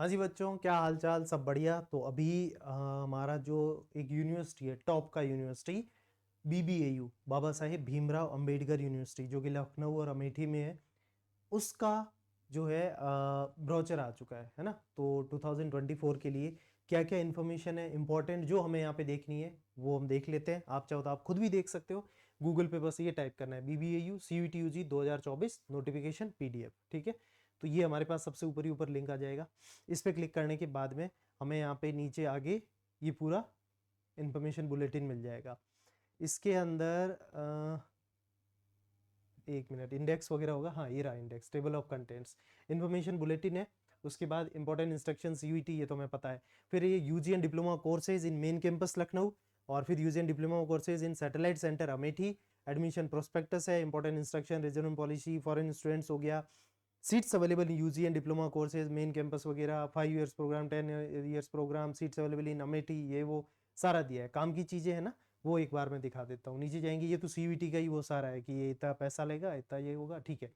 हाँ जी बच्चों, क्या हाल चाल, सब बढ़िया। तो अभी हमारा जो एक यूनिवर्सिटी है, टॉप का university, BBAU, Baba Saheb Bhimrao Ambedkar university, जो कि लखनऊ और अमेठी में है, उसका जो है ब्रोचर आ चुका है ना। तो 2024 के लिए क्या क्या इन्फॉर्मेशन है इंपॉर्टेंट जो हमें यहाँ पे देखनी है वो हम देख लेते हैं। आप चाहो तो आप खुद भी देख सकते हो, गूगल पे बस ये टाइप करना है बीबीएयू सीयूटीयूजी 2024 नोटिफिकेशन पीडीएफ, ठीक है। तो ये हमारे पास सबसे ऊपर ही ऊपर लिंक आ जाएगा। इस पर क्लिक करने के बाद में हमें यहाँ पे नीचे आगे ये पूरा इंफॉर्मेशन बुलेटिन मिल जाएगा। इसके अंदर एक मिनट, इंडेक्स वगैरह होगा। हाँ, ये रहा index, table of contents, information bulletin है। उसके बाद इंपॉर्टेंट इंस्ट्रक्शंस यूईटी, ये तो मैं पता है। फिर ये UG and diploma courses in main campus Lucknow, और फिर UG and diploma courses in satellite centre Amethi. Admission prospectus है, important instruction, regional policy, foreign students हो गया, seats available in UG and diploma courses main campus वगैरह, 5 years programme, 10 years programme, seats available in Amethi, ये वो सारा दिया है। काम की चीज़ें है ना, वो एक बार मैं दिखा देता हूँ। नीचे जाएंगे, ये तो सीयूईटी का ही वो सारा है कि ये इतना पैसा लेगा, इतना ये होगा, ठीक है।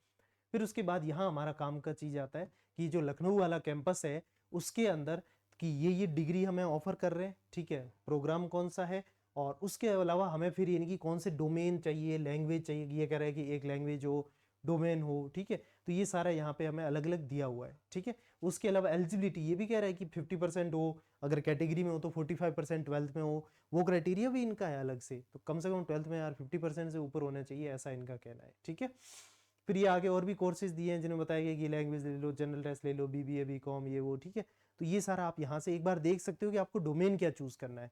फिर उसके बाद यहाँ हमारा काम का चीज़ आता है कि जो लखनऊ वाला कैंपस है उसके अंदर कि ये डिग्री हमें ऑफर कर रहे हैं, ठीक है, प्रोग्राम कौन सा है, और उसके अलावा हमें फिर यानी कि कौन से डोमेन चाहिए, लैंग्वेज चाहिए। ये कह रहा है कि एक लैंग्वेज हो, डोमेन हो, ठीक है। तो ये सारा यहाँ पे हमें अलग अलग दिया हुआ है, ठीक है। उसके अलावा एलिजिबिलिटी ये भी कह रहा है कि 50% हो, अगर कैटेगरी में हो तो 45% ट्वेल्थ में हो, वो क्राइटेरिया भी इनका है अलग से। तो कम से कम ट्वेल्थ में यार 50% से ऊपर होना चाहिए, ऐसा इनका कहना है, ठीक है। फिर ये आगे और भी कोर्सेज दिए हैं जिन्हें बताया गया कि लैंग्वेज ले लो, जनरल टेस्ट ले लो, बीबीए बीकॉम, ये वो, ठीक है। तो ये सारा आप यहाँ से एक बार देख सकते हो कि आपको डोमेन क्या चूज करना है।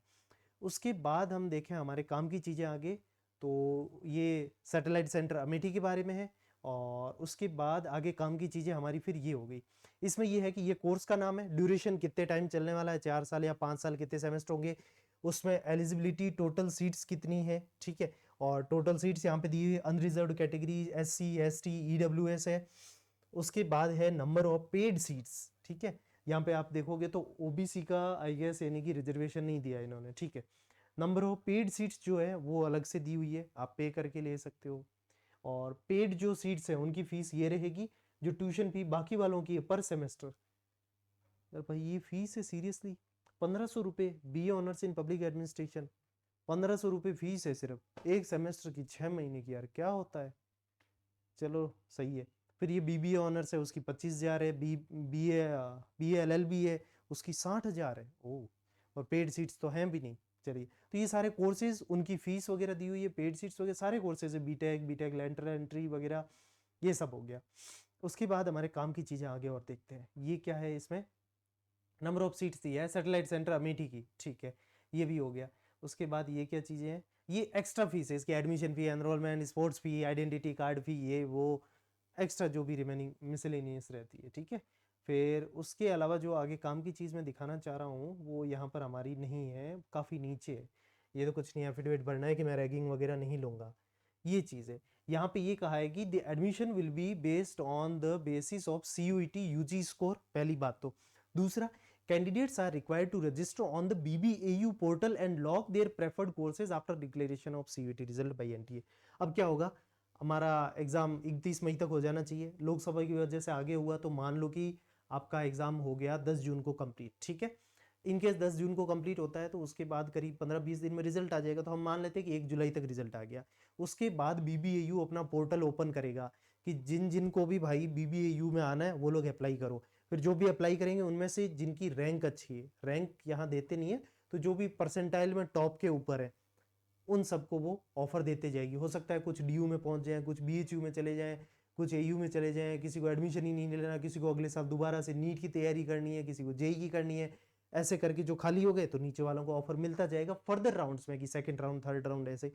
उसके बाद हम देखें हमारे काम की चीज़ें आगे, तो ये सैटेलाइट सेंटर अमेठी के बारे में है। और उसके बाद आगे काम की चीज़ें हमारी फिर ये हो गई। इसमें ये है कि ये कोर्स का नाम है, ड्यूरेशन कितने टाइम चलने वाला है, 4 साल या 5 साल, कितने सेमेस्टर होंगे, उसमें एलिजिबिलिटी, टोटल सीट्स कितनी है, ठीक है। और टोटल सीट्स यहाँ पे दी हुई है, unreserved category SC ST EWS है। उसके बाद है नंबर ऑफ पेड सीट्स, ठीक है। यहाँ पे आप देखोगे तो ओबीसी का आई गेस यानी कि रिजर्वेशन नहीं दिया इन्होंने, ठीक है। नंबर ऑफ पेड सीट्स जो है वो अलग से दी हुई है, आप पे करके ले सकते हो। और पेड जो सीट्स है उनकी फीस ये रहेगी जो ट्यूशन फी बाकी वालों की है पर सेमेस्टर। यार भाई ये फीस है सीरियसली, 1500 रुपये, BA honours in public administration, 1500 रुपये फीस है सिर्फ एक सेमेस्टर की, 6 महीने की। यार क्या होता है, चलो सही है। फिर ये बीबीए ऑनर्स है उसकी 25,000 है, B A L L B है उसकी 60,000 है। ओ, और पेड सीट्स तो हैं भी नहीं। चलिए, तो ये सारे कोर्सेज उनकी फीस वगैरह दी हुई है, पेड सीट्स वगैरह सारे कोर्सेज है, बीटेक बीटेक लेंटर एंट्री वगैरह, ये सब हो गया। उसके बाद हमारे काम की चीज़ें आगे और देखते हैं। ये क्या है, इसमें नंबर ऑफ सीट्स दी है सैटेलाइट सेंटर अमेठी की, ठीक है, ये भी हो गया। उसके बाद ये क्या चीज़ें हैं, ये एक्स्ट्रा फीस है, इसकी एडमिशन फी, एनरोलमेंट, स्पोर्ट्स फी, आइडेंटिटी कार्ड फी, ये वो एक्स्ट्रा जो भी रिमेनिंग मिसलेनियस रहती है, ठीक है। फिर उसके अलावा जो आगे काम की चीज़ मैं दिखाना चाह रहा हूँ वो यहाँ पर हमारी नहीं है, काफ़ी नीचे है। ये तो कुछ नहीं, एफिडेविट भरना है कि मैं रैगिंग वगैरह नहीं लूँगा, ये चीज़ है। यहाँ पे ये कहा है कि the admission will be based on the basis of CUET UG score, पहली बात तो। दूसरा, candidates are required to register on the BBAU portal and lock their preferred courses after declaration of CUET result by NTA. अब क्या होगा, हमारा exam 31 मई तक हो जाना चाहिए, लोकसभा की वजह से आगे हुआ तो मान लो कि आपका एग्जाम हो गया 10 जून को कंप्लीट, ठीक है। इनकेस 10 जून को कंप्लीट होता है तो उसके बाद करीब 15-20 दिन में रिजल्ट आ जाएगा, तो हम मान लेते हैं कि 1 जुलाई तक रिजल्ट आ गया। उसके बाद बीबीएयू अपना पोर्टल ओपन करेगा कि जिन जिन को भी भाई बीबीएयू में आना है वो लोग अप्लाई करो। फिर जो भी अप्लाई करेंगे उनमें से जिनकी रैंक अच्छी है, रैंक यहाँ देते नहीं है, तो जो भी परसेंटाइल में टॉप के ऊपर है उन सबको वो ऑफर देते जाएगी। हो सकता है कुछ डीयू में पहुंच जाए, कुछ बीएचयू में चले जाएं, कुछ एयू में चले जाएं, किसी को एडमिशन ही नहीं लेना, किसी को अगले साल दोबारा से नीट की तैयारी करनी है, किसी को जेई की करनी है। ऐसे करके जो खाली हो गए तो नीचे वालों को ऑफर मिलता जाएगा फर्दर राउंड्स में, कि सेकंड राउंड, थर्ड राउंड, ऐसे।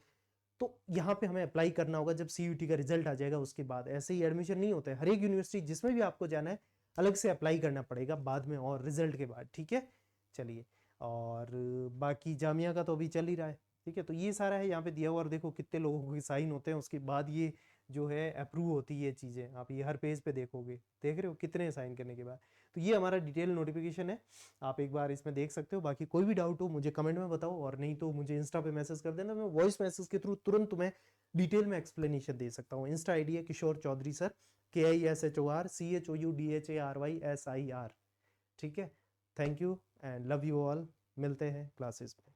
तो यहाँ पे हमें अप्लाई करना होगा जब सीयूटी का रिजल्ट आ जाएगा उसके बाद। ऐसे ही एडमिशन नहीं होता है, हर एक यूनिवर्सिटी जिसमें भी आपको जाना है अलग से अप्लाई करना पड़ेगा बाद में और रिजल्ट के बाद, ठीक है। चलिए, और बाकी जामिया का तो अभी चल ही रहा है, ठीक है। तो ये सारा है यहाँ पे दिया हुआ, और देखो कितने लोगों के साइन होते हैं उसके बाद ये जो है अप्रूव होती है ये चीज़ें। आप ये हर पेज पे देखोगे, देख रहे हो कितने साइन करने के बाद। तो ये हमारा डिटेल नोटिफिकेशन है, आप एक बार इसमें देख सकते हो। बाकी कोई भी डाउट हो मुझे कमेंट में बताओ, और नहीं तो मुझे इंस्टा पे मैसेज कर देना, मैं वॉइस मैसेज के थ्रू तुरंत तुम्हें डिटेल में एक्सप्लेनेशन दे सकता हूँ। इंस्टा आईडी है किशोर चौधरी सर, KISHORCHOUDHARYSIR, ठीक है, thank you and love you all, मिलते हैं क्लासेस में।